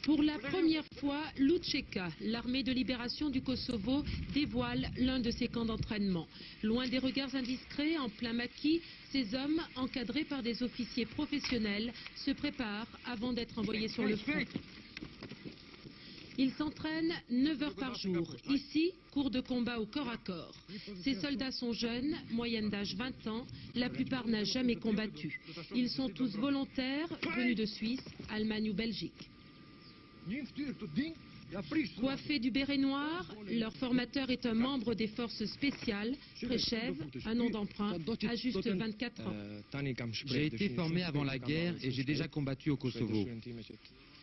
Pour la première fois, l'UÇK, l'armée de libération du Kosovo, dévoile l'un de ses camps d'entraînement. Loin des regards indiscrets, en plein maquis, ces hommes, encadrés par des officiers professionnels, se préparent avant d'être envoyés sur le front. Ils s'entraînent 9 heures par jour. Ici, cours de combat au corps à corps. Ces soldats sont jeunes, moyenne d'âge 20 ans. La plupart n'ont jamais combattu. Ils sont tous volontaires, venus de Suisse, Allemagne ou Belgique. Coiffés du béret noir, leur formateur est un membre des forces spéciales, Prešev, un nom d'emprunt, à juste 24 ans. J'ai été formé avant la guerre et j'ai déjà combattu au Kosovo.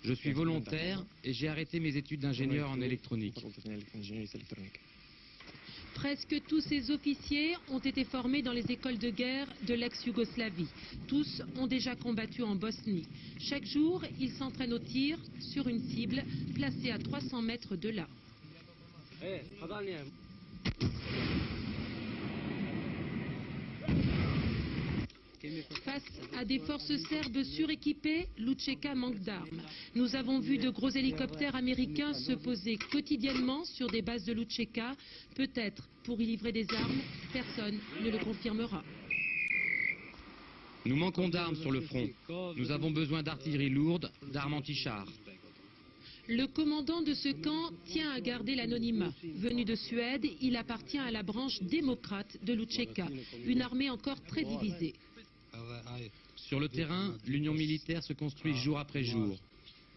Je suis volontaire et j'ai arrêté mes études d'ingénieur en électronique. Presque tous ces officiers ont été formés dans les écoles de guerre de l'ex-Yougoslavie. Tous ont déjà combattu en Bosnie. Chaque jour, ils s'entraînent au tir sur une cible placée à 300 mètres de là. Face à des forces serbes suréquipées, l'UÇK manque d'armes. Nous avons vu de gros hélicoptères américains se poser quotidiennement sur des bases de l'UÇK, peut-être pour y livrer des armes, personne ne le confirmera. Nous manquons d'armes sur le front. Nous avons besoin d'artillerie lourde, d'armes anti-chars. Le commandant de ce camp tient à garder l'anonymat. Venu de Suède, il appartient à la branche démocrate de l'UÇK, une armée encore très divisée. Sur le terrain, l'union militaire se construit jour après jour.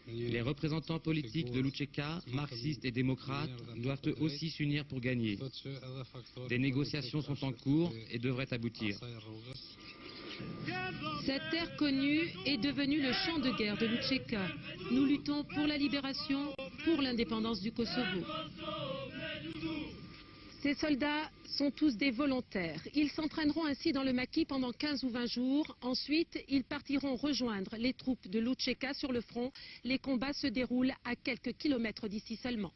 Les représentants politiques de l'UÇK, marxistes et démocrates, doivent eux aussi s'unir pour gagner. Des négociations sont en cours et devraient aboutir. Cette terre connue est devenue le champ de guerre de l'UÇK. Nous luttons pour la libération, pour l'indépendance du Kosovo. Ces soldats sont tous des volontaires. Ils s'entraîneront ainsi dans le maquis pendant 15 ou 20 jours. Ensuite, ils partiront rejoindre les troupes de l'UÇK sur le front. Les combats se déroulent à quelques kilomètres d'ici seulement.